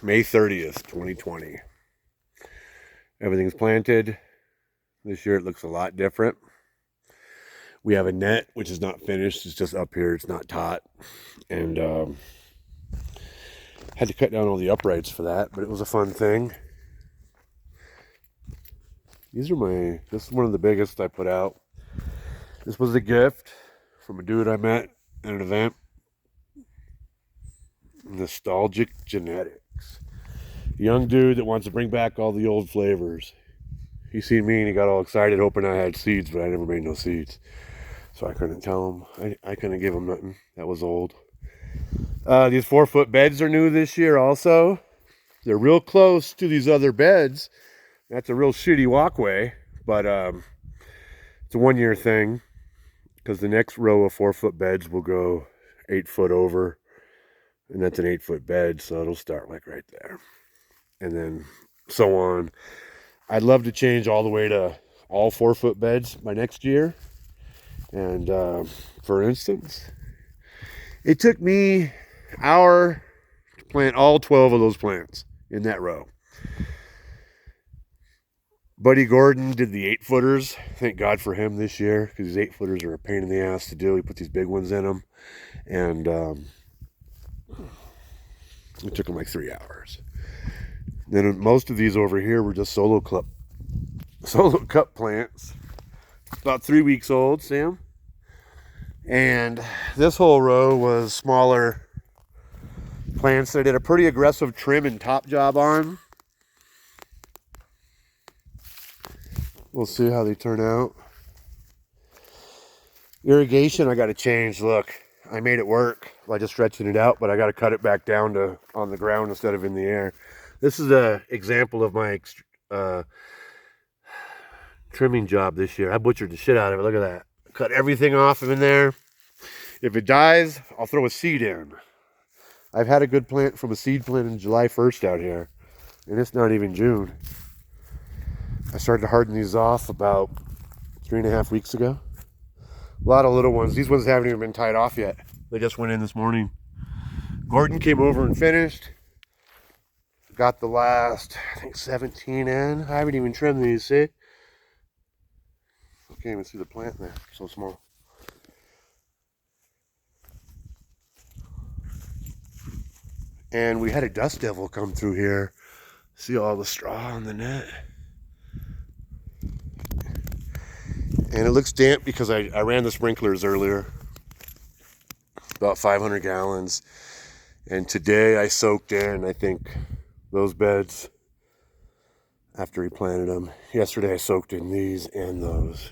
May 30th, 2020. Everything's planted. This year it looks a lot different. We have a net, which is not finished. It's just up here. It's not taut. And had to cut down all the uprights for that, but it was a fun thing. This is one of the biggest I put out. This was a gift from a dude I met at an event. Nostalgic Genetics. A young dude that wants to bring back all the old flavors. He seen me and he got all excited hoping I had seeds, but I never made no seeds. So I couldn't tell him. I couldn't give him nothing. That was old. These 4-foot beds are new this year also. They're real close to these other beds. That's a real shitty walkway, but it's a 1-year thing because the next row of 4-foot beds will go 8 foot over, and that's an 8-foot bed, so it'll start like right there. And then so on. I'd love to change all the way to all 4-foot beds by next year. And for instance, it took me an hour to plant all 12 of those plants in that row. Buddy Gordon did the 8-footers. Thank God for him this year, because these 8-footers are a pain in the ass to do. He put these big ones in them, and it took him like 3 hours. Then most of these over here were just solo cup plants. About 3 weeks old, Sam. And this whole row was smaller plants that I did a pretty aggressive trim and top job on. We'll see how they turn out. Irrigation, I got to change. Look, I made it work by just stretching it out, but I got to cut it back down to on the ground instead of in the air. This is an example of my trimming job this year. I butchered the shit out of it. Look at that. Cut everything off of in there. If it dies, I'll throw a seed in. I've had a good plant from a seed plant in July 1st out here, and it's not even June. I started to harden these off about 3.5 weeks ago. A lot of little ones. These ones haven't even been tied off yet. They just went in this morning. Gordon came over and finished. Got the last, I think, 17 in. I haven't even trimmed these, see? I can't even see the plant there. So small. And we had a dust devil come through here. See all the straw on the net? And it looks damp because I ran the sprinklers earlier. About 500 gallons. And today I soaked in, I think, those beds after he planted them. Yesterday I soaked in these and those.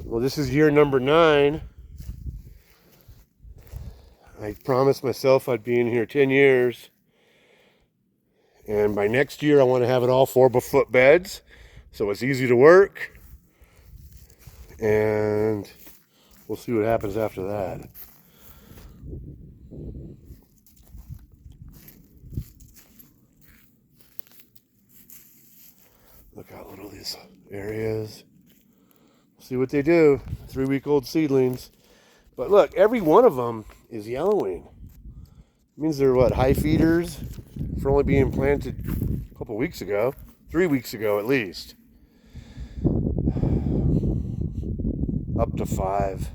Well, this is year number 9. I promised myself I'd be in here 10 years. And by next year, I want to have it all 4-foot beds, so it's easy to work. And we'll see what happens after that. Look how little these areas. See what they do. 3-week-old seedlings. But look, every one of them is yellowing. It means they're what, high feeders for only being planted a couple weeks ago. 3 weeks ago at least. Up to 5.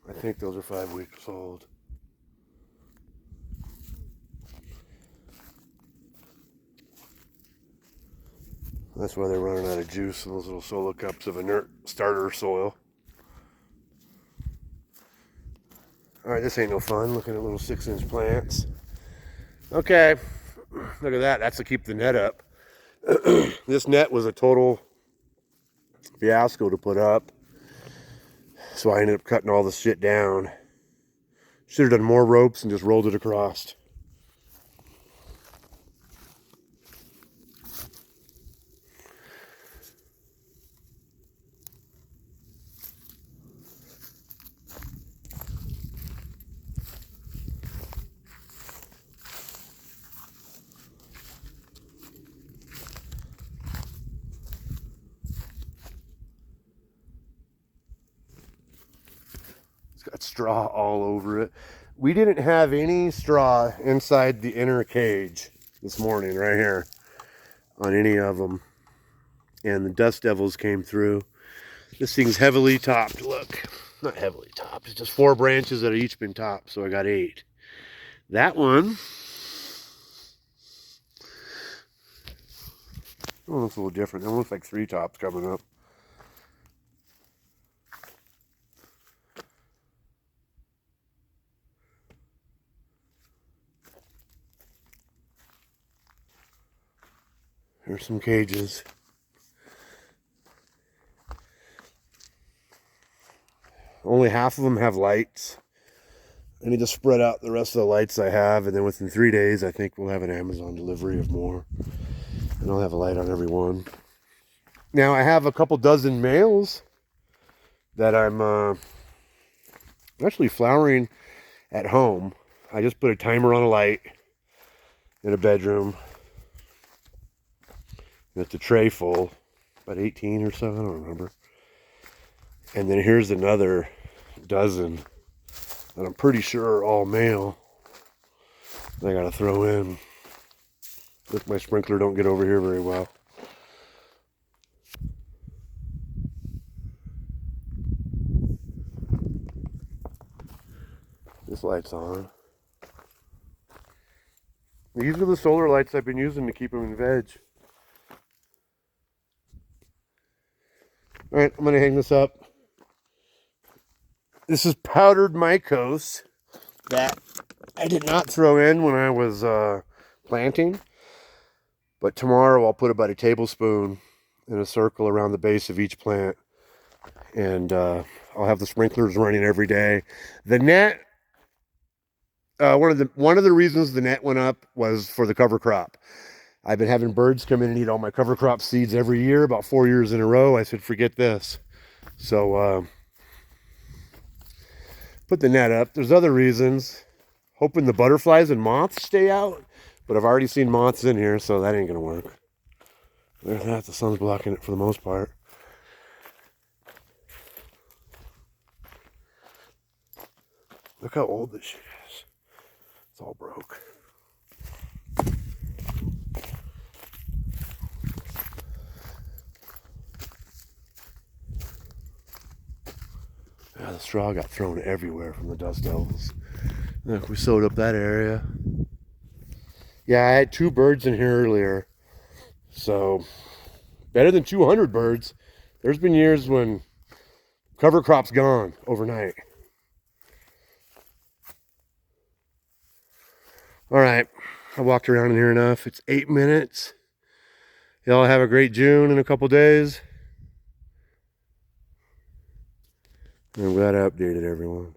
I think those are 5 weeks old. That's why they're running out of juice in those little solo cups of inert starter soil. Alright, this ain't no fun, looking at little 6-inch plants. Okay, look at that. That's to keep the net up. This net was a total fiasco to put up. So I ended up cutting all this shit down. Should have done more ropes and just rolled it across. It's got straw all over it. We didn't have any straw inside the inner cage this morning, right here, on any of them. And the dust devils came through. This thing's heavily topped, look. Not heavily topped, it's just 4 branches that have each been topped, so I got 8. That one, oh, looks a little different. That one looks like 3 tops coming up. Here's some cages. Only half of them have lights. I need to spread out the rest of the lights I have, and then within 3 days, I think we'll have an Amazon delivery of more. And I'll have a light on every one. Now, I have a couple dozen males that I'm actually flowering at home. I just put a timer on a light in a bedroom. And it's a tray full, about 18 or so, I don't remember. And then here's another dozen that I'm pretty sure are all male that I gotta throw in. Look, my sprinkler don't get over here very well. This light's on. These are the solar lights I've been using to keep them in veg. All right, I'm gonna hang this up. This is powdered mycose that I did not throw in when I was planting, but tomorrow I'll put about a tablespoon in a circle around the base of each plant, and I'll have the sprinklers running every day. The net, one of the reasons the net went up was for the cover crop. I've been having birds come in and eat all my cover crop seeds every year, about 4 years in a row. I said, forget this. So put the net up. There's other reasons. Hoping the butterflies and moths stay out, but I've already seen moths in here, so that ain't gonna work. There's that. The sun's blocking it for the most part. Look how old this shit is. It's all broke. Yeah, the straw got thrown everywhere from the dust devils. Look, we sewed up that area. Yeah, I had 2 birds in here earlier. So, better than 200 birds. There's been years when cover crop's gone overnight. All right, I walked around in here enough. It's 8 minutes. Y'all have a great June in a couple days. I'm glad I updated everyone.